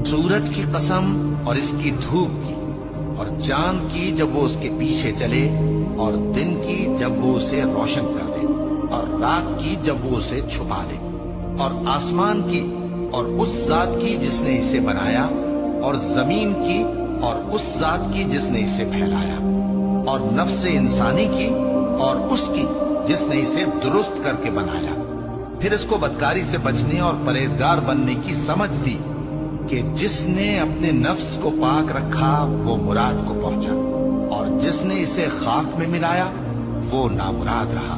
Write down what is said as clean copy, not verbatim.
सूरज की कसम और इसकी धूप की, और चांद की जब वो उसके पीछे चले, और दिन की जब वो उसे रोशन कर दे, और रात की जब वो उसे छुपा दे, और आसमान की और उस जात की जिसने इसे बनाया, और जमीन की और उस जात की जिसने इसे फैलाया, और नफ्स इंसानी की और उसकी जिसने इसे दुरुस्त करके बनाया। फिर इसको बदकारी से बचने और परहेजगार बनने की समझ दी कि जिसने अपने नफ्स को पाक रखा वो मुराद को पहुंचा, और जिसने इसे खाक में मिलाया वो नामुराद रहा।